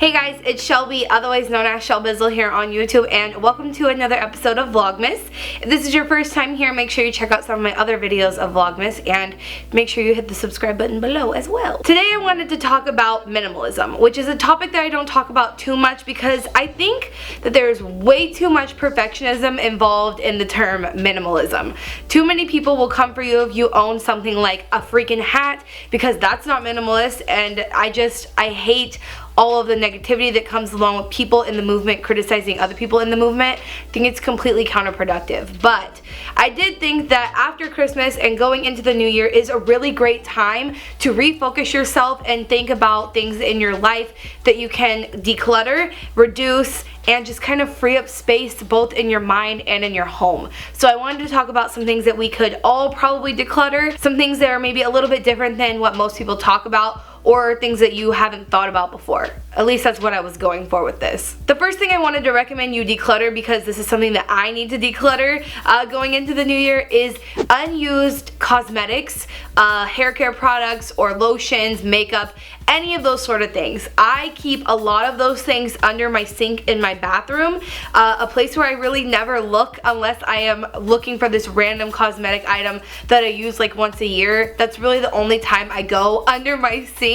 Hey guys, it's Shelby, otherwise known as Shelbizleee here on YouTube, and welcome to another episode of Vlogmas. If this is your first time here, make sure you check out some of my other videos of Vlogmas, and make sure you hit the subscribe button below as well. Today I wanted to talk about minimalism, which is a topic that I don't talk about too much because I think that there's way too much perfectionism involved in the term minimalism. Too many people will come for you if you own something like a freaking hat, because that's not minimalist, and I hate all of the negativity that comes along with people in the movement criticizing other people in the movement. I think it's completely counterproductive. But I did think that after Christmas and going into the new year is a really great time to refocus yourself and think about things in your life that you can declutter, reduce, and just kind of free up space both in your mind and in your home. So I wanted to talk about some things that we could all probably declutter, some things that are maybe a little bit different than what most people talk about, or things that you haven't thought about before. At least that's what I was going for with this. The first thing I wanted to recommend you declutter, because this is something that I need to declutter going into the new year, is unused cosmetics, hair care products or lotions, makeup, any of those sort of things. I keep a lot of those things under my sink in my bathroom, a place where I really never look unless I am looking for this random cosmetic item that I use like once a year. That's really the only time I go under my sink.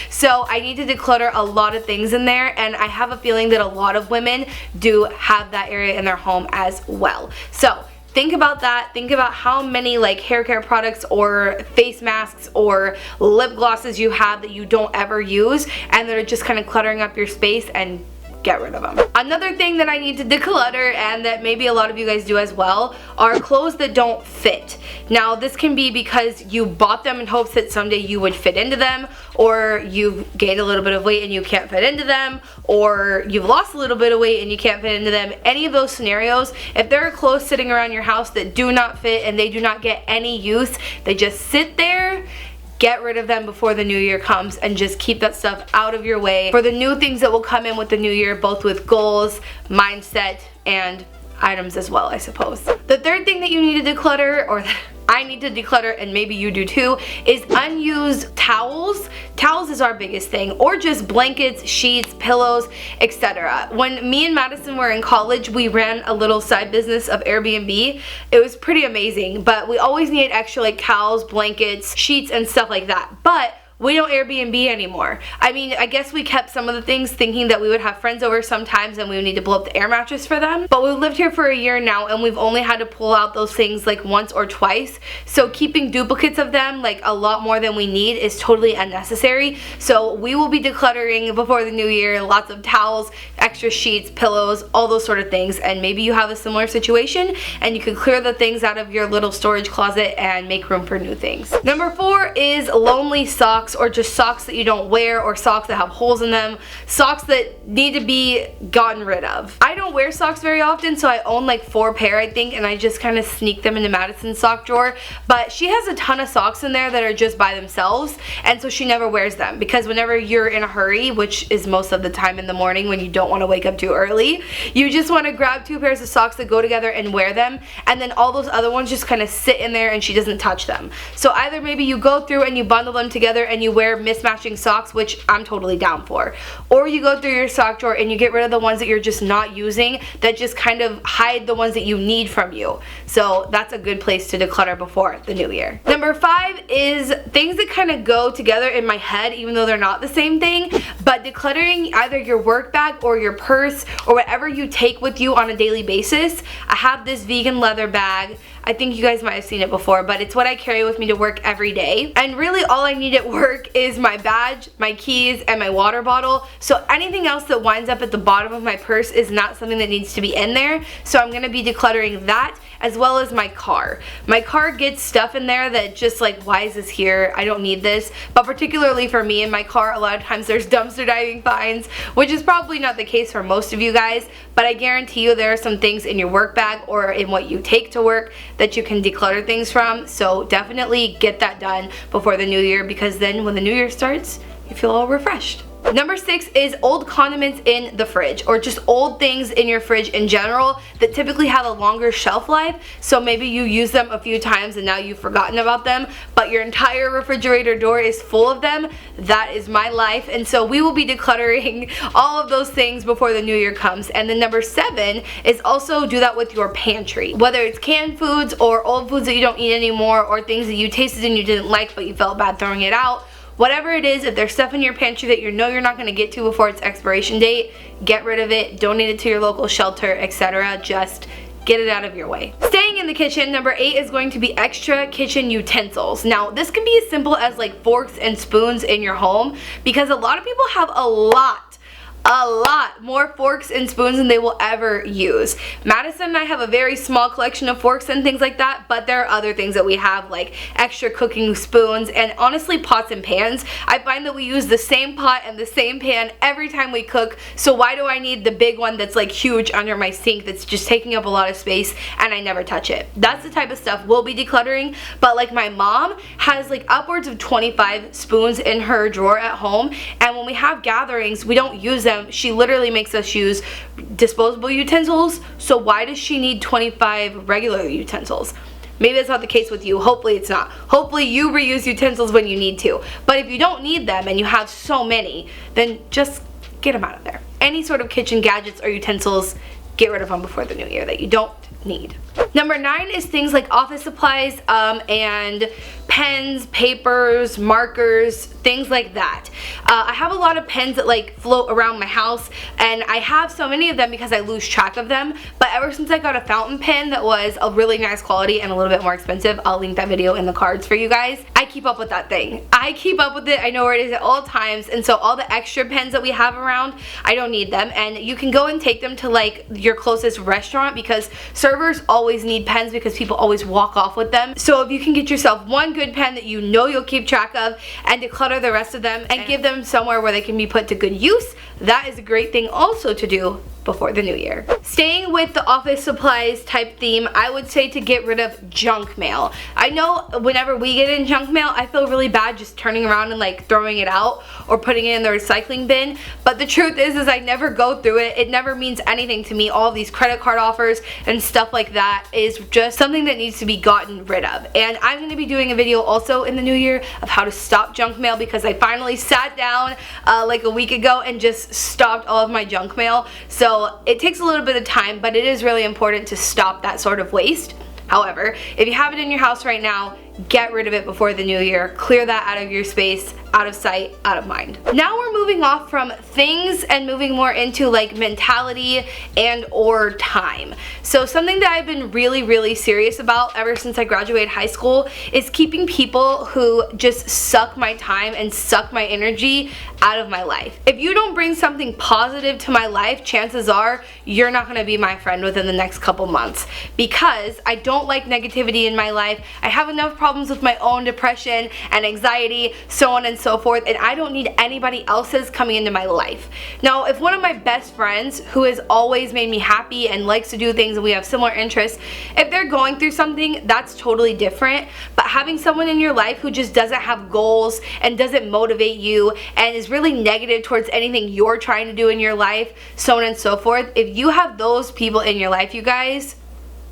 So I need to declutter a lot of things in there, and I have a feeling that a lot of women do have that area in their home as well. So think about that. Think about how many like hair care products or face masks or lip glosses you have that you don't ever use and that are just kind of cluttering up your space, and get rid of them. Another thing that I need to declutter, and that maybe a lot of you guys do as well, are clothes that don't fit. Now this can be because you bought them in hopes that someday you would fit into them, or you've gained a little bit of weight and you can't fit into them, or you've lost a little bit of weight and you can't fit into them. Any of those scenarios, if there are clothes sitting around your house that do not fit and they do not get any use, they just sit there, get rid of them before the new year comes, and just keep that stuff out of your way for the new things that will come in with the new year, both with goals, mindset, and items as well, I suppose. The third thing that you need to declutter, or that I need to declutter, and maybe you do too, is unused towels. Towels is our biggest thing, or just blankets, sheets, pillows, etc. When me and Madison were in college, we ran a little side business of Airbnb. It was pretty amazing, but we always needed extra like towels, blankets, sheets, and stuff like that. But we don't Airbnb anymore. I mean, I guess we kept some of the things thinking that we would have friends over sometimes and we would need to blow up the air mattress for them. But we've lived here for a year now, and we've only had to pull out those things like once or twice. So keeping duplicates of them, like a lot more than we need, is totally unnecessary. So we will be decluttering before the new year, lots of towels, extra sheets, pillows, all those sort of things. And maybe you have a similar situation and you can clear the things out of your little storage closet and make room for new things. Number 4 is lonely socks, or just socks that you don't wear, or socks that have holes in them, socks that need to be gotten rid of. I don't wear socks very often, so I own like 4 pair I think, and I just kind of sneak them into Madison's sock drawer, but she has a ton of socks in there that are just by themselves, and so she never wears them, because whenever you're in a hurry, which is most of the time in the morning when you don't want to wake up too early, you just want to grab 2 pairs of socks that go together and wear them, and then all those other ones just kind of sit in there and she doesn't touch them. So either maybe you go through and you bundle them together and you wear mismatching socks, which I'm totally down for, or you go through your sock drawer and you get rid of the ones that you're just not using, that just kind of hide the ones that you need from you. So that's a good place to declutter before the new year. Number 5 is things that kind of go together in my head even though they're not the same thing, but decluttering either your work bag or your purse or whatever you take with you on a daily basis. I have this vegan leather bag. I think you guys might have seen it before, but it's what I carry with me to work every day. And really all I need at work is my badge, my keys, and my water bottle. So anything else that winds up at the bottom of my purse is not something that needs to be in there. So I'm going to be decluttering that, as well as my car. My car gets stuff in there that just like, why is this here? I don't need this. But particularly for me in my car, a lot of times there's dumpster diving fines, which is probably not the case for most of you guys, but I guarantee you there are some things in your work bag or in what you take to work that you can declutter things from. So definitely get that done before the new year, because then when the new year starts, you feel all refreshed. Number 6 is old condiments in the fridge, or just old things in your fridge in general that typically have a longer shelf life. So maybe you use them a few times and now you've forgotten about them, but your entire refrigerator door is full of them. That is my life, and so we will be decluttering all of those things before the new year comes. And then number 7 is also do that with your pantry. Whether it's canned foods or old foods that you don't eat anymore, or things that you tasted and you didn't like but you felt bad throwing it out. Whatever it is, if there's stuff in your pantry that you know you're not going to get to before its expiration date, get rid of it, donate it to your local shelter, etc. Just get it out of your way. Staying in the kitchen, number 8 is going to be extra kitchen utensils. Now, this can be as simple as like forks and spoons in your home, because a lot of people have a lot more forks and spoons than they will ever use. Madison and I have a very small collection of forks and things like that, but there are other things that we have, like extra cooking spoons and honestly pots and pans. I find that we use the same pot and the same pan every time we cook, so why do I need the big one that's like huge under my sink that's just taking up a lot of space and I never touch it? That's the type of stuff we'll be decluttering. But like my mom has like upwards of 25 spoons in her drawer at home, and when we have gatherings we don't use them. She literally makes us use disposable utensils, so why does she need 25 regular utensils? Maybe that's not the case with you. Hopefully it's not. Hopefully you reuse utensils when you need to. But if you don't need them and you have so many, then just get them out of there. Any sort of kitchen gadgets or utensils, get rid of them before the new year that you don't need. Number 9 is things like office supplies and pens, papers, markers, things like that. I have a lot of pens that like float around my house, and I have so many of them because I lose track of them, but ever since I got a fountain pen that was a really nice quality and a little bit more expensive, I'll link that video in the cards for you guys, I keep up with that thing. I keep up with it, I know where it is at all times, and so all the extra pens that we have around, I don't need them, and you can go and take them to like your closest restaurant, because servers always need pens because people always walk off with them. So if you can get yourself one good pen that you know you'll keep track of and declutter the rest of them and give them somewhere where they can be put to good use, that is a great thing also to do before the new year. Staying with the office supplies type theme, I would say to get rid of junk mail. I know whenever we get in junk mail, I feel really bad just turning around and like throwing it out or putting it in the recycling bin, but the truth is I never go through it. It never means anything to me. All of these credit card offers and stuff like that is just something that needs to be gotten rid of. And I'm going to be doing a video also in the new year of how to stop junk mail, because I finally sat down like a week ago and just stopped all of my junk mail. So it takes a little bit of time, but it is really important to stop that sort of waste. However, if you have it in your house right now, get rid of it before the new year. Clear that out of your space, out of sight, out of mind. Now we're moving off from things and moving more into like mentality and or time. So something that I've been really serious about ever since I graduated high school is keeping people who just suck my time and suck my energy out of my life. If you don't bring something positive to my life, chances are you're not going to be my friend within the next couple months, because I don't like negativity in my life. I have enough problems with my own depression and anxiety, so on and so forth, and I don't need anybody else's coming into my life. Now, if one of my best friends who has always made me happy and likes to do things and we have similar interests, if they're going through something, that's totally different. But having someone in your life who just doesn't have goals and doesn't motivate you and is really negative towards anything you're trying to do in your life, so on and so forth, if you have those people in your life, you guys,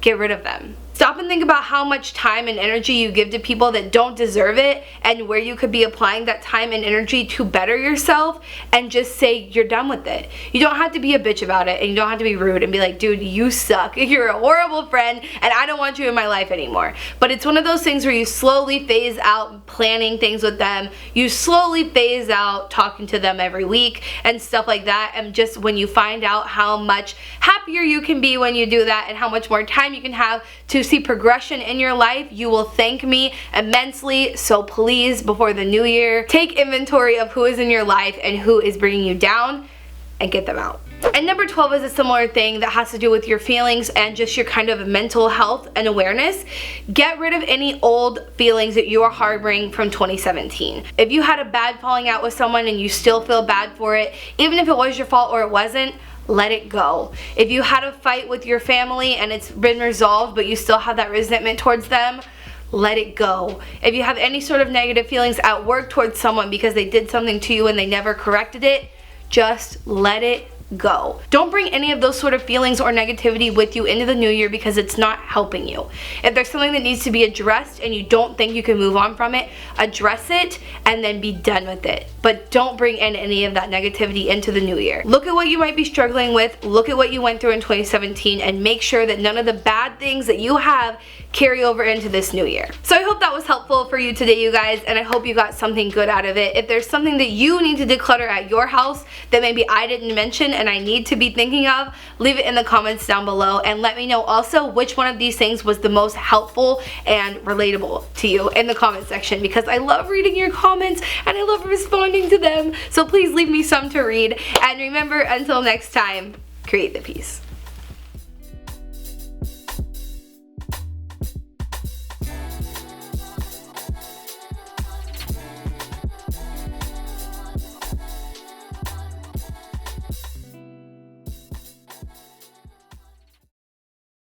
get rid of them. Stop and think about how much time and energy you give to people that don't deserve it, and where you could be applying that time and energy to better yourself, and just say you're done with it. You don't have to be a bitch about it, and you don't have to be rude and be like, dude, you suck. You're a horrible friend and I don't want you in my life anymore. But it's one of those things where you slowly phase out planning things with them. You slowly phase out talking to them every week and stuff like that, and just when you find out how much happier you can be when you do that and how much more time you can have to see progression in your life, you will thank me immensely. So please, before the new year, take inventory of who is in your life and who is bringing you down and get them out. And number 12 is a similar thing that has to do with your feelings and just your kind of mental health and awareness. Get rid of any old feelings that you are harboring from 2017. If you had a bad falling out with someone and you still feel bad for it, even if it was your fault or it wasn't, let it go. If you had a fight with your family and it's been resolved but you still have that resentment towards them, let it go. If you have any sort of negative feelings at work towards someone because they did something to you and they never corrected it, just let it go. Don't bring any of those sort of feelings or negativity with you into the new year because it's not helping you. If there's something that needs to be addressed and you don't think you can move on from it, address it and then be done with it. But don't bring in any of that negativity into the new year. Look at what you might be struggling with, look at what you went through in 2017, and make sure that none of the bad things that you have carry over into this new year. So I hope that was helpful for you today, you guys, and I hope you got something good out of it. If there's something that you need to declutter at your house that maybe I didn't mention and I need to be thinking of, leave it in the comments down below and let me know also which one of these things was the most helpful and relatable to you in the comment section, because I love reading your comments and I love responding to them. So please leave me some to read, and remember, until next time, create the peace.